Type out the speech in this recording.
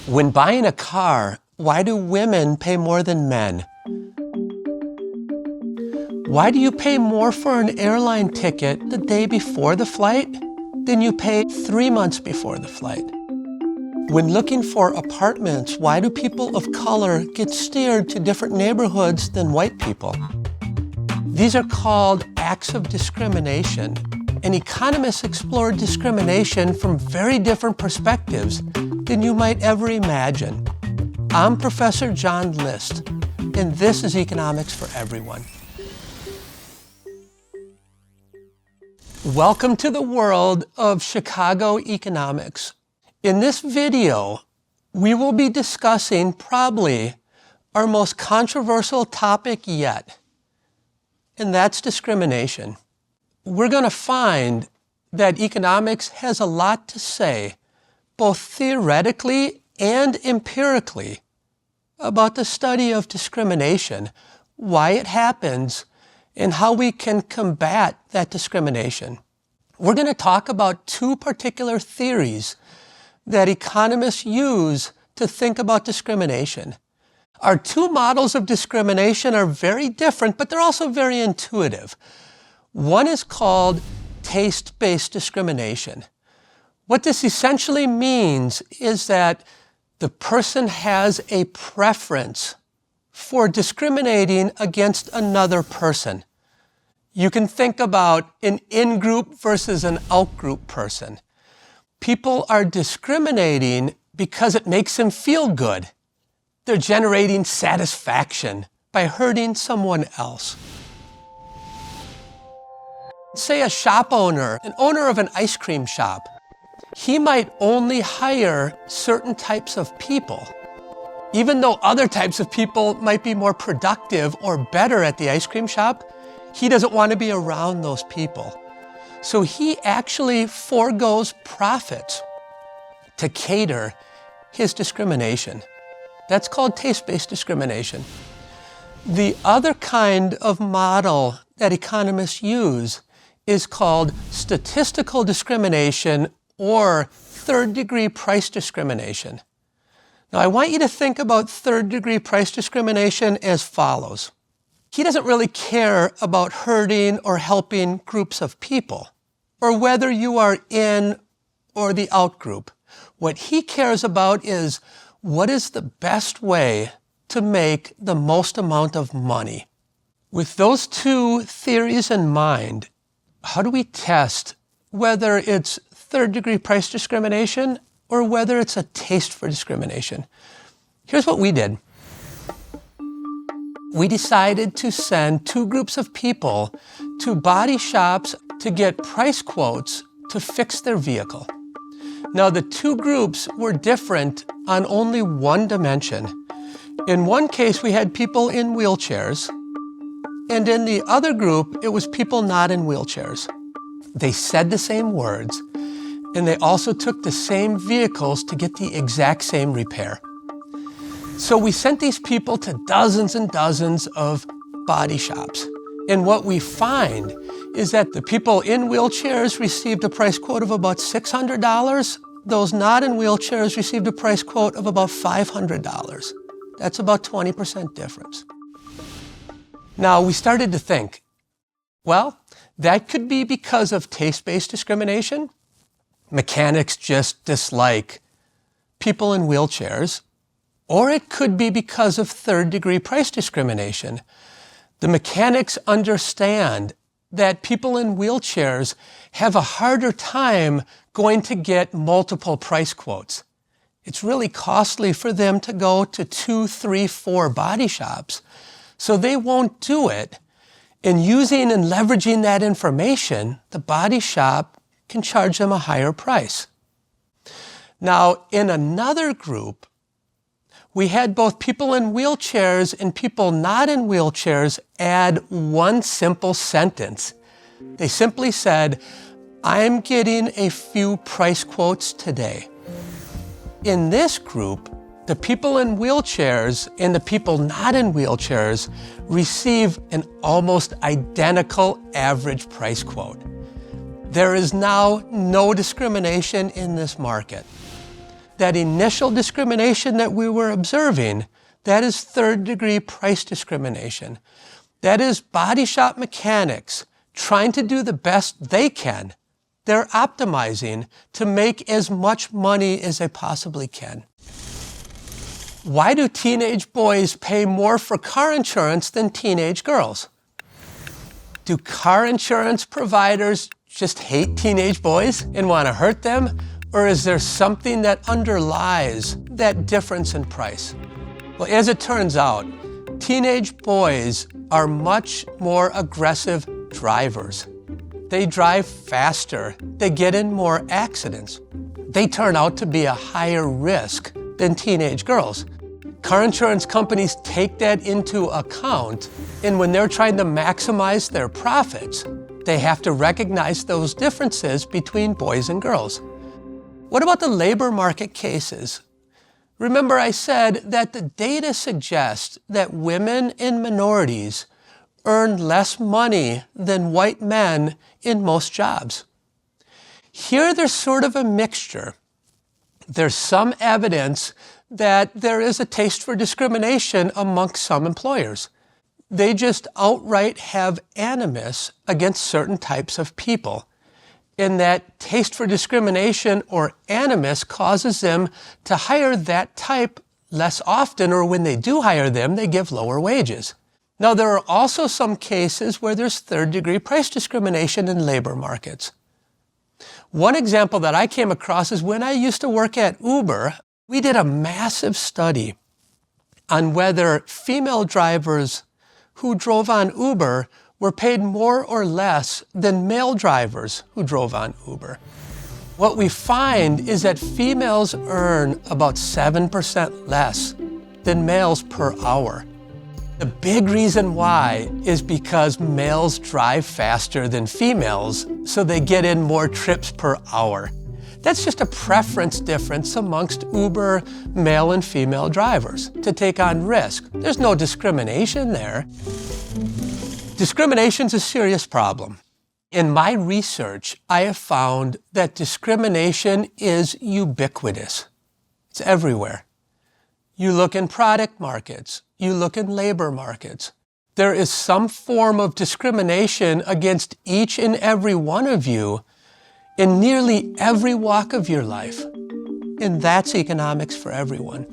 When buying a car, why do women pay more than men? Why do you pay more for an airline ticket the day before the flight than you pay 3 months before the flight? When looking for apartments, why do people of color get steered to different neighborhoods than white people? These are called acts of discrimination, and economists explore discrimination from very different perspectives than you might ever imagine. I'm Professor John List, and this is Economics for Everyone. Welcome to the world of Chicago economics. In this video, we will be discussing probably our most controversial topic yet, and that's discrimination. We're going to find that economics has a lot to say, both theoretically and empirically, about the study of discrimination, why it happens, and how we can combat that discrimination. We're going to talk about two particular theories that economists use to think about discrimination. Our two models of discrimination are very different, but they're also very intuitive. One is called taste-based discrimination. What this essentially means is that the person has a preference for discriminating against another person. You can think about an in-group versus an out-group person. People are discriminating because it makes them feel good. They're generating satisfaction by hurting someone else. Say a shop owner, an owner of an ice cream shop. He might only hire certain types of people, even though other types of people might be more productive or better at the ice cream shop. He doesn't want to be around those people. So he actually forgoes profits to cater his discrimination. That's called taste-based discrimination. The other kind of model that economists use is called statistical discrimination or third-degree price discrimination. Now, I want you to think about third-degree price discrimination as follows. He doesn't really care about hurting or helping groups of people, or whether you are in or the out group. What he cares about is what is the best way to make the most amount of money. With those two theories in mind, how do we test whether it's third-degree price discrimination or whether it's a taste for discrimination? Here's what we did. We decided to send two groups of people to body shops to get price quotes to fix their vehicle. Now, the two groups were different on only one dimension. In one case, we had people in wheelchairs, and in the other group, it was people not in wheelchairs. They said the same words, and they also took the same vehicles to get the exact same repair. So we sent these people to dozens and dozens of body shops. And what we find is that the people in wheelchairs received a price quote of about $600. Those not in wheelchairs received a price quote of about $500. That's about 20% difference. Now, we started to think, well, that could be because of taste-based discrimination. Mechanics just dislike people in wheelchairs. Or it could be because of third-degree price discrimination. The mechanics understand that people in wheelchairs have a harder time going to get multiple price quotes. It's really costly for them to go to 2, 3, 4 body shops, so they won't do it. And using and leveraging that information, the body shop can charge them a higher price. Now, in another group, we had both people in wheelchairs and people not in wheelchairs add one simple sentence. They simply said, I'm getting a few price quotes today. In this group, the people in wheelchairs and the people not in wheelchairs receive an almost identical average price quote. There is now no discrimination in this market. that initial discrimination that we were observing, that is third-degree price discrimination. That is body shop mechanics trying to do the best they can. They're optimizing to make as much money as they possibly can. Why do teenage boys pay more for car insurance than teenage girls? Do car insurance providers just hate teenage boys and want to hurt them? Or is there something that underlies that difference in price? Well, as it turns out, teenage boys are much more aggressive drivers. They drive faster. They get in more accidents. They turn out to be a higher risk than teenage girls. Car insurance companies take that into account, and when they're trying to maximize their profits, they have to recognize those differences between boys and girls. What about the labor market cases? Remember I said that the data suggests that women and minorities earn less money than white men in most jobs. Here there's sort of a mixture. There's some evidence that there is a taste for discrimination amongst some employers. They just outright have animus against certain types of people. And that taste for discrimination or animus causes them to hire that type less often, or when they do hire them, they give lower wages. Now, there are also some cases where there's third-degree price discrimination in labor markets. One example that I came across is when I used to work at Uber, we did a massive study on whether female drivers who drove on Uber were paid more or less than male drivers who drove on Uber. What we find is that females earn about 7% less than males per hour. The big reason why is because males drive faster than females, so they get in more trips per hour. That's just a preference difference amongst Uber male and female drivers to take on risk. There's no discrimination there. Discrimination's a serious problem. In my research, I have found that discrimination is ubiquitous. It's everywhere. You look in product markets, you look in labor markets. There is some form of discrimination against each and every one of you in nearly every walk of your life. And that's economics for everyone.